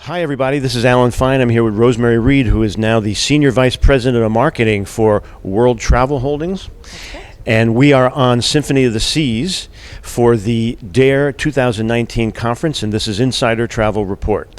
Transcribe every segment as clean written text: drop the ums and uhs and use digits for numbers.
Hi, everybody. This is Alan Fine. I'm here with Rosemarie Reed, who is now the Senior Vice President of Marketing for World Travel Holdings. And we are on Symphony of the Seas for the DARE 2019 conference, and this is Insider Travel Report.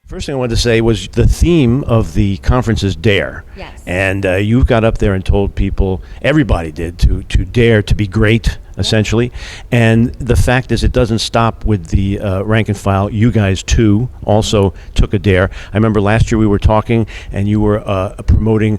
First thing I wanted to say was the theme of the conference is DARE. Yes. And you got up there and told people, everybody did, to dare to be great, essentially. And the fact is, it doesn't stop with the rank and file. You guys, too, also took a dare. I remember last year we were talking, and you were promoting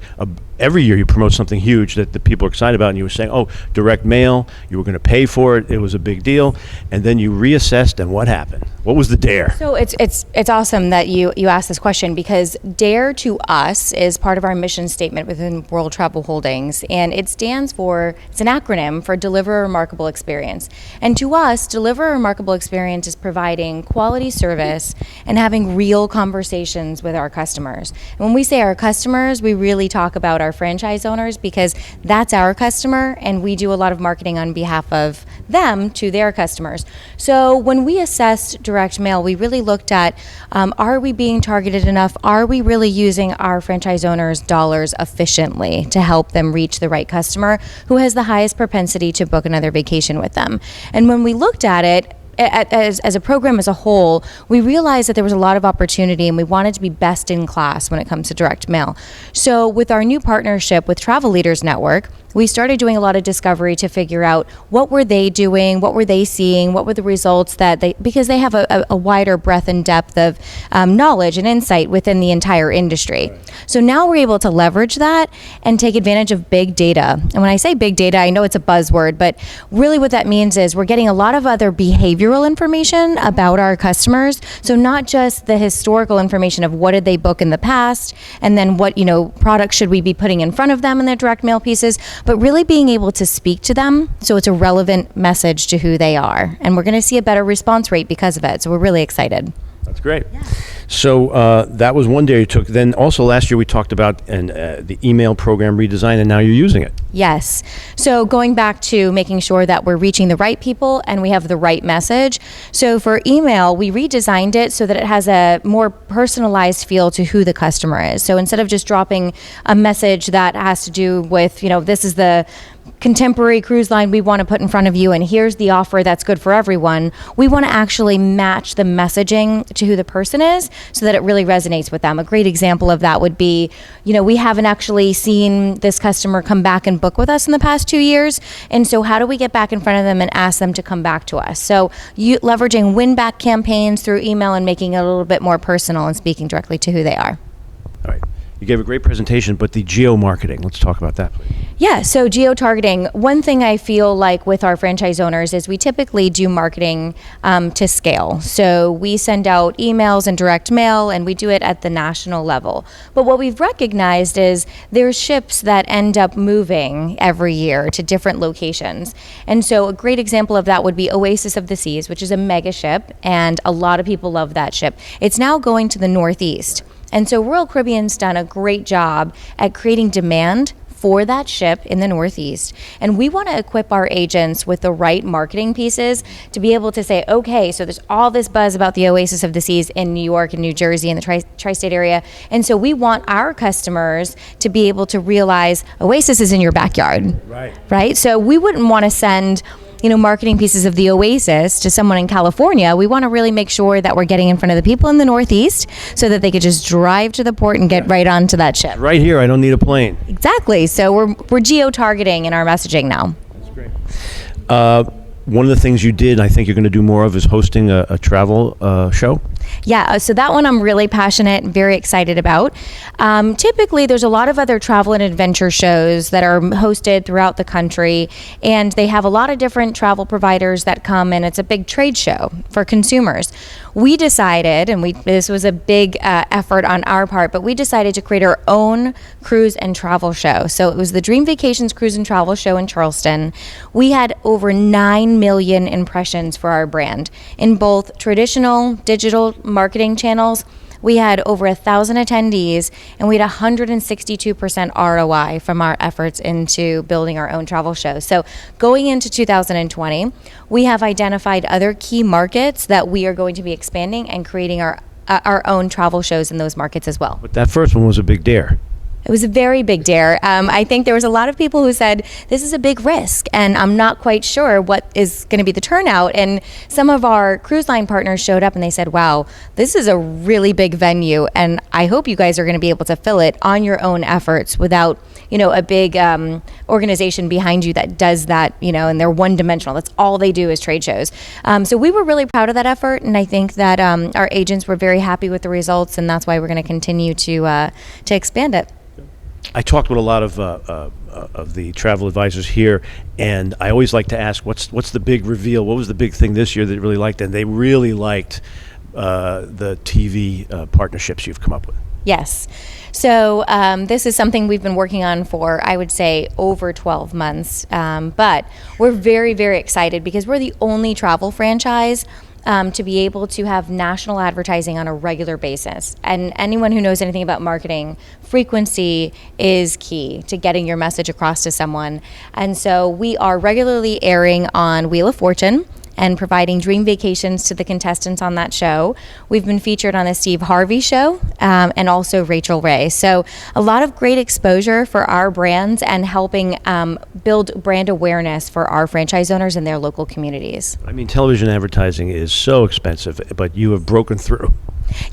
every year you promote something huge that the people are excited about, and you were saying, oh, direct mail, you were going to pay for it, it was a big deal, and then you reassessed, and what happened? What was the dare? So it's awesome that you asked this question, because DARE to us is part of our mission statement within World Travel Holdings, and it stands for, it's an acronym for Deliver a Remarkable Experience. And to us, Deliver a Remarkable Experience is providing quality service and having real conversations with our customers. And when we say our customers, we really talk about our franchise owners, because that's our customer, and we do a lot of marketing on behalf of them to their customers. So when we assessed direct mail, we really looked at, are we being targeted enough? Are we really using our franchise owners' dollars efficiently to help them reach the right customer who has the highest propensity to book another vacation with them? And when we looked at it, as a program as a whole, we realized that there was a lot of opportunity, and we wanted to be best in class when it comes to direct mail. So with our new partnership with Travel Leaders Network, we started doing a lot of discovery to figure out what were they doing, what were they seeing, what were the results because they have a wider breadth and depth of knowledge and insight within the entire industry. So now we're able to leverage that and take advantage of big data. And when I say big data, I know it's a buzzword, but really what that means is we're getting a lot of other behavioral information about our customers. So not just the historical information of what did they book in the past, and then what, products should we be putting in front of them in their direct mail pieces, but really being able to speak to them so it's a relevant message to who they are. And we're going to see a better response rate because of it. So we're really excited. That's great. Yeah. So that was one dare you took. Then also last year we talked about the email program redesign, and now you're using it. Yes. So going back to making sure that we're reaching the right people and we have the right message. So for email, we redesigned it so that it has a more personalized feel to who the customer is. So instead of just dropping a message that has to do with, this is the contemporary cruise line we want to put in front of you, and here's the offer that's good for everyone, we want to actually match the messaging to who the person is so that it really resonates with them. A great example of that would be, we haven't actually seen this customer come back and book with us in the past 2 years, and so how do we get back in front of them and ask them to come back to us? So leveraging win-back campaigns through email and making it a little bit more personal and speaking directly to who they are. All right. You gave a great presentation, but the geo marketing, let's talk about that, please. Yeah, so geo targeting, one thing I feel like with our franchise owners is we typically do marketing to scale. So we send out emails and direct mail, and we do it at the national level. But what we've recognized is there's ships that end up moving every year to different locations. And so a great example of that would be Oasis of the Seas, which is a mega ship, and a lot of people love that ship. It's now going to the Northeast. And so Royal Caribbean's done a great job at creating demand for that ship in the Northeast. And we want to equip our agents with the right marketing pieces to be able to say, okay, so there's all this buzz about the Oasis of the Seas in New York and New Jersey and the tri-state area. And so we want our customers to be able to realize Oasis is in your backyard. Right? So we wouldn't want to send marketing pieces of the Oasis to someone in California. We want to really make sure that we're getting in front of the people in the Northeast so that they could just drive to the port and get right onto that ship. Right here, I don't need a plane. Exactly. So we're geo-targeting in our messaging now. That's great. One of the things you did, I think you're going to do more of, is hosting a travel show. Yeah, so that one I'm really passionate and very excited about. Typically, there's a lot of other travel and adventure shows that are hosted throughout the country, and they have a lot of different travel providers that come, and it's a big trade show for consumers. We decided, and this was a big effort on our part, but we decided to create our own cruise and travel show. So it was the Dream Vacations Cruise and Travel Show in Charleston. We had over 9 million impressions for our brand in both traditional digital marketing channels, We had over 1,000 attendees, and we had 162% ROI from our efforts into building our own travel show. So going into 2020, we have identified other key markets that we are going to be expanding and creating our own travel shows in those markets as well. But that first one was a big dare. It was a very big dare. I think there was a lot of people who said, this is a big risk, and I'm not quite sure what is going to be the turnout. And some of our cruise line partners showed up and they said, wow, this is a really big venue, and I hope you guys are going to be able to fill it on your own efforts without, a big organization behind you that does that, and they're one-dimensional. That's all they do is trade shows. So we were really proud of that effort, and I think that our agents were very happy with the results, and that's why we're going to continue to expand it. I talked with a lot of the travel advisors here, and I always like to ask, what's the big reveal? What was the big thing this year that they really liked? And they really liked the TV partnerships you've come up with. Yes. So this is something we've been working on for, I would say, over 12 months. But we're very, very excited because we're the only travel franchise to be able to have national advertising on a regular basis. And anyone who knows anything about marketing, frequency is key to getting your message across to someone. And so we are regularly airing on Wheel of Fortune and providing dream vacations to the contestants on that show. We've been featured on the Steve Harvey show and also Rachel Rey. So a lot of great exposure for our brands and helping build brand awareness for our franchise owners in their local communities. I mean, television advertising is so expensive, but you have broken through.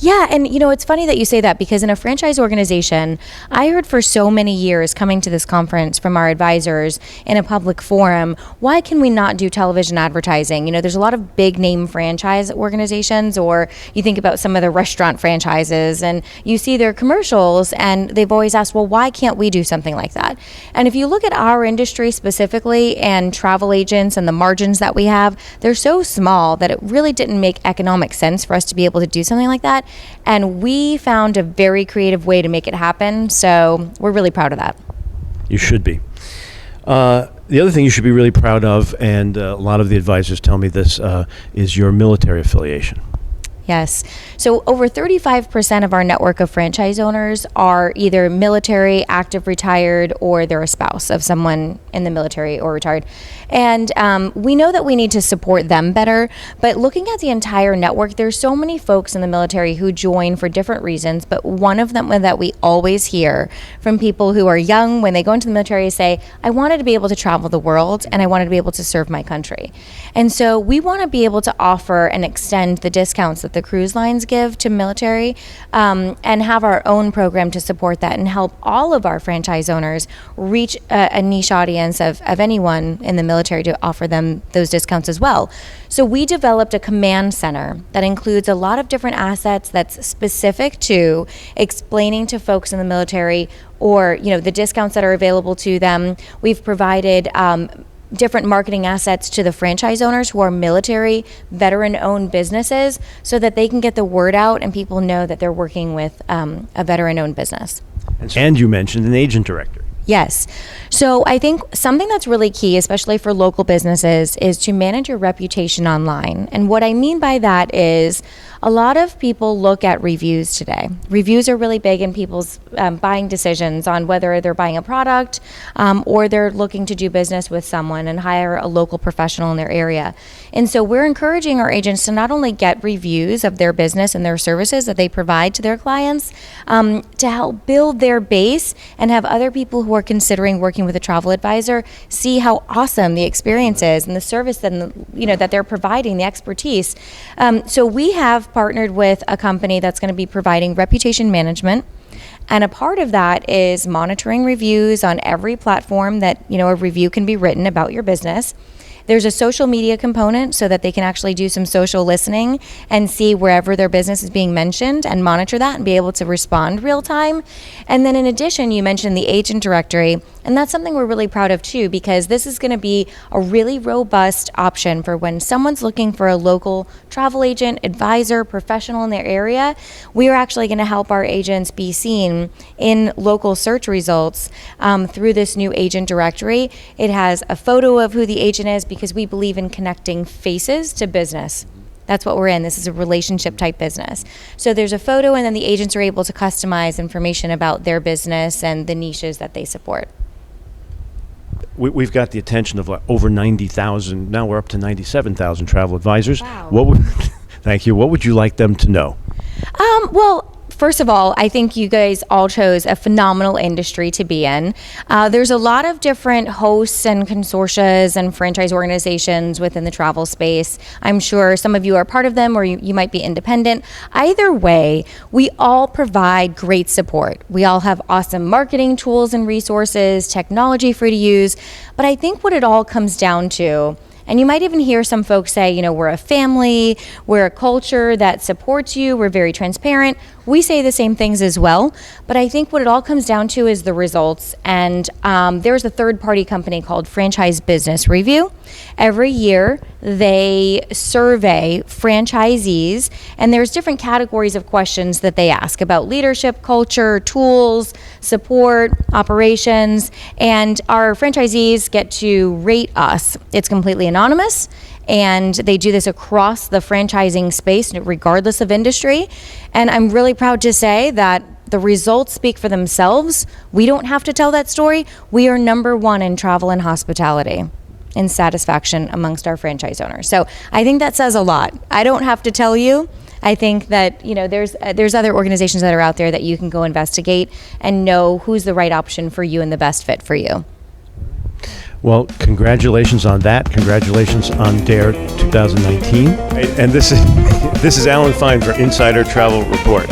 Yeah, and it's funny that you say that because in a franchise organization, I heard for so many years coming to this conference from our advisors in a public forum, why can we not do television advertising? There's a lot of big name franchise organizations, or you think about some of the restaurant franchises and you see their commercials and they've always asked, well, why can't we do something like that? And if you look at our industry specifically and travel agents and the margins that we have, they're so small that it really didn't make economic sense for us to be able to do something like that. And we found a very creative way to make it happen. So we're really proud of that. You should be. The other thing you should be really proud of, and a lot of the advisors tell me this, is your military affiliation. Yes. So over 35% of our network of franchise owners are either military, active, retired, or they're a spouse of someone in the military or retired. And we know that we need to support them better, but looking at the entire network, there's so many folks in the military who join for different reasons, but one of them that we always hear from people who are young when they go into the military is say, I wanted to be able to travel the world and I wanted to be able to serve my country. And so we want to be able to offer and extend the discounts that the cruise lines give to military and have our own program to support that and help all of our franchise owners reach a niche audience of anyone in the military to offer them those discounts as well. So we developed a command center that includes a lot of different assets that's specific to explaining to folks in the military or the discounts that are available to them. We've provided different marketing assets to the franchise owners who are military, veteran-owned businesses so that they can get the word out and people know that they're working with a veteran-owned business. And you mentioned an agent directory. Yes. So I think something that's really key, especially for local businesses, is to manage your reputation online. And what I mean by that is a lot of people look at reviews today. Reviews are really big in people's buying decisions on whether they're buying a product or they're looking to do business with someone and hire a local professional in their area. And so we're encouraging our agents to not only get reviews of their business and their services that they provide to their clients to help build their base and have other people who are considering working with a travel advisor see how awesome the experience is and the service that they're providing, the expertise. So we have partnered with a company that's going to be providing reputation management. And a part of that is monitoring reviews on every platform that, a review can be written about your business. There's a social media component so that they can actually do some social listening and see wherever their business is being mentioned and monitor that and be able to respond real time. And then in addition, you mentioned the agent directory, and that's something we're really proud of too, because this is going to be a really robust option for when someone's looking for a local travel agent, advisor, professional in their area. We are actually going to help our agents be seen in local search results through this new agent directory. It has a photo of who the agent is because we believe in connecting faces to business. That's what we're in. This is a relationship type business. So there's a photo, and then the agents are able to customize information about their business and the niches that they support. We've got the attention of over 90,000. Now we're up to 97,000 travel advisors. Wow. What would, thank you. What would you like them to know? Well, first of all, I think you guys all chose a phenomenal industry to be in. There's a lot of different hosts and consortia and franchise organizations within the travel space. I'm sure some of you are part of them, or you might be independent. Either way, we all provide great support. We all have awesome marketing tools and resources, technology free to use. But I think what it all comes down to, and you might even hear some folks say, we're a family, we're a culture that supports you, we're very transparent. We say the same things as well, but I think what it all comes down to is the results. And there's a third-party company called Franchise Business Review. Every year, they survey franchisees, and there's different categories of questions that they ask about leadership, culture, tools, support, operations, and our franchisees get to rate us. It's completely anonymous, and they do this across the franchising space, regardless of industry. And I'm really proud to say that the results speak for themselves. We don't have to tell that story. We are number one in travel and hospitality in satisfaction amongst our franchise owners. So I think that says a lot. I don't have to tell you. I think that there's other organizations that are out there that you can go investigate and know who's the right option for you and the best fit for you. Well, congratulations on that. Congratulations on DARE 2019. And this is Alan Fine for Insider Travel Report.